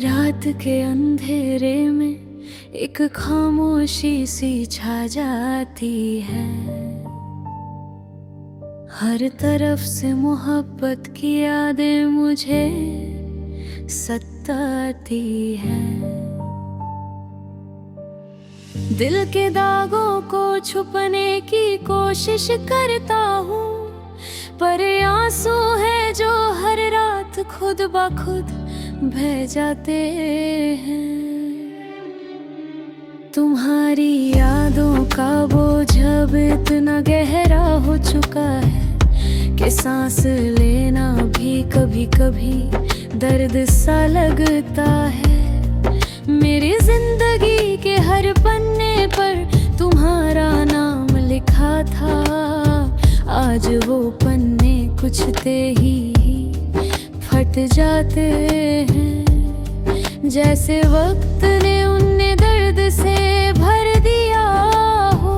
रात के अंधेरे में एक खामोशी सी छा जाती है। हर तरफ से मोहब्बत की यादें मुझे सताती है। दिल के दागों को छुपने की कोशिश करता हूँ, पर आंसू है जो हर रात खुद ब खुद बह जाते हैं। तुम्हारी यादों का बोझ अब इतना गहरा हो चुका है कि सांस लेना भी कभी कभी दर्द सा लगता है। मेरी जिंदगी के हर पन्ने पर तुम्हारा नाम लिखा था, आज वो पन्ने कुछ ते ही फट जाते हैं। जैसे वक्त ने उन्हें दर्द से भर दिया हो।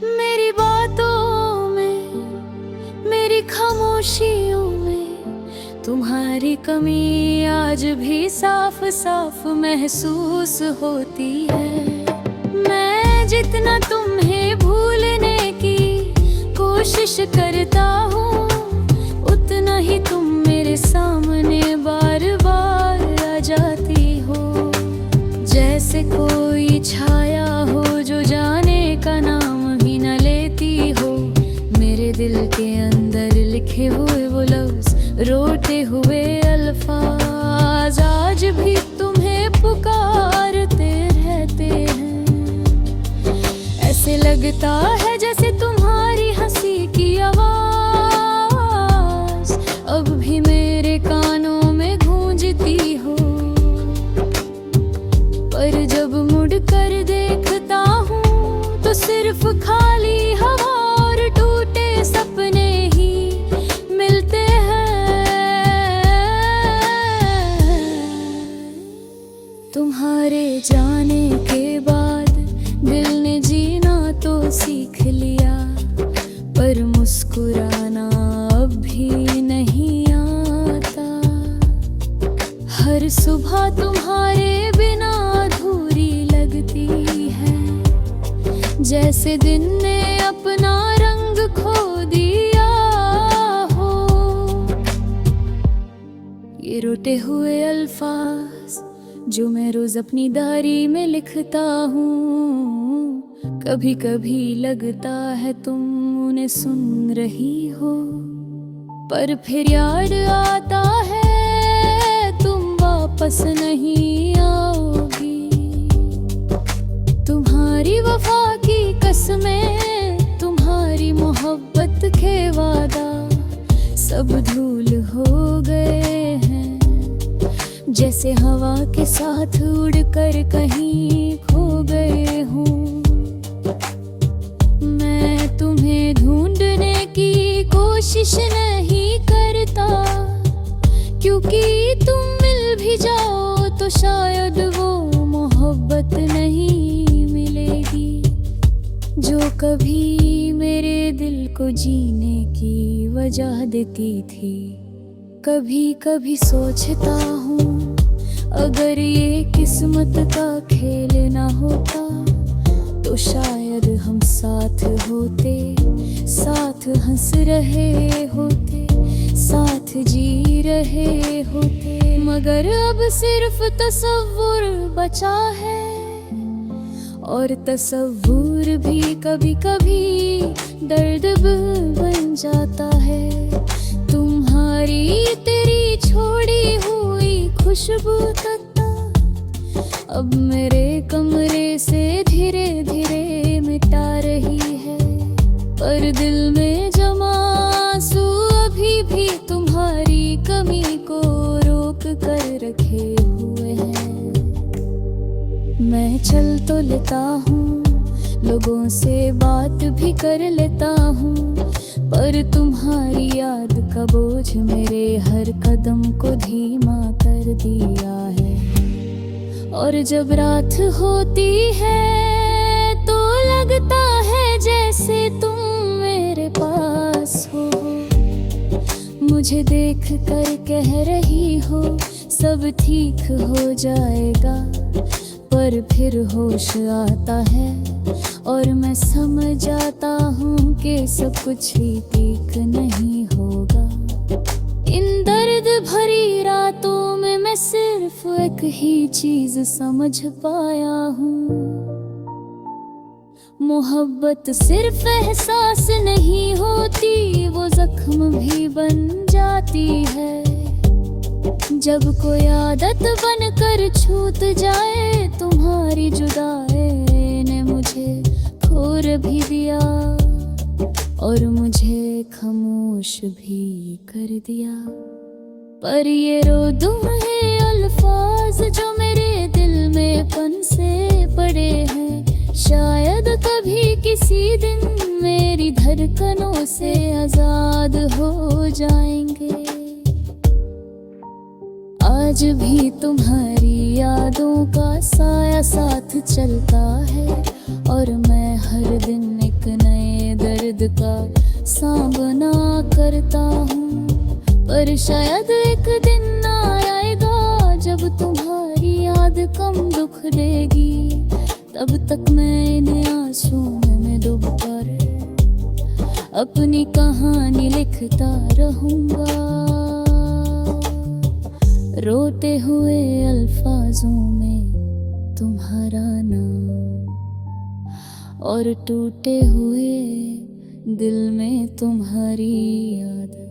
मेरी बातों में, मेरी खामोशियों में तुम्हारी कमी आज भी साफ साफ महसूस होती है। मैं जितना तुम्हें भूलने की कोशिश करता हूँ, उतना ही तुम मेरे सामने बार बार आ जाती हो। जैसे कोई छाया हो जो जाने का नाम ही न लेती हो। मेरे दिल के अंदर लिखे हुए वो लफ्ज, रोते हुए अल्फाज आज भी तुम्हें पुकारते रहते हैं। ऐसे लगता है जैसे तुम्हारी हंसी की आवाज अब भी मेरे कानों में गूंजती हो। पर जब मुड़ कर देखता हूँ तो सिर्फ खाली हवा और टूटे सपने ही मिलते हैं। तुम्हारे जाने के बाद दिल ने जीना तो सीख लिया, पर मुस्कुराना अब भी नहीं आता। हर सुबह तुम्हारे बिना अधूरी लगती है, जैसे दिन ने अपना रंग खो दिया हो। ये रोते हुए अल्फाज जो मैं रोज अपनी डायरी में लिखता हूँ, कभी कभी लगता है तुम उन्हें सुन रही हो, पर फिर याद आता है तुम वापस नहीं आओगी। तुम्हारी वफा की कसमें, तुम्हारी मोहब्बत के वादा सब धूल हो गए हैं। जैसे हवा के साथ उड़कर कहीं खो गए हूँ। मैं तुम्हें ढूंढने की कोशिश नहीं करता, क्योंकि तुम मिल भी जाओ तो शायद वो मोहब्बत नहीं मिलेगी जो कभी मेरे दिल को जीने की वजह देती थी। कभी कभी सोचता हूँ अगर ये किस्मत का खेल ना होता तो शायद हम साथ होते, साथ हंस रहे होते, साथ जी रहे होते। मगर अब सिर्फ तसव्वुर बचा है, और तसव्वुर भी कभी कभी दर्द बन जाता है। तुम्हारी तेरी छोड़ी हुई खुशबू तक अब मेरे कमरे से धीरे धीरे मिटा रही है, पर दिल में जमा आंसू अभी भी तुम्हारी कमी को रोक कर रखे हुए हैं। मैं चल तो लेता हूँ, लोगों से बात भी कर लेता हूँ, पर तुम्हारी याद का बोझ मेरे हर कदम को धीमा कर दिया है। और जब रात होती है तो लगता है जैसे तुम मेरे पास हो। मुझे देख कर कह रही हो सब ठीक हो जाएगा, पर फिर होश आता है और मैं समझ जाता हूँ कि सब कुछ ही ठीक नहीं होगा। इन दर्द भरी रातों में मैं सिर्फ एक ही चीज समझ पाया हूँ, मोहब्बत सिर्फ एहसास नहीं होती, वो जख्म भी बन जाती है। जब कोई आदत बनकर छूट जाए, तुम्हारी जुदाई ने मुझे खोर भी दिया और मुझे खामोश भी कर दिया। पर ये रो है अल्फाज जो मेरे दिल में फंसे पड़े हैं, शायद कभी किसी दिन मेरी धड़कनों से आजाद हो जाएंगे। आज भी तुम्हारी यादों का साया साथ चलता है और मैं हर दिन एक नए दर्द का सामना करता हूँ। पर शायद एक दिन आएगा जब तुम्हारी याद कम दुख देगी, तब तक मैं इन आंसुओं में डूब कर अपनी कहानी लिखता रहूँगा, रोते हुए अल्फाजों में तुम्हारा नाम और टूटे हुए दिल में तुम्हारी याद।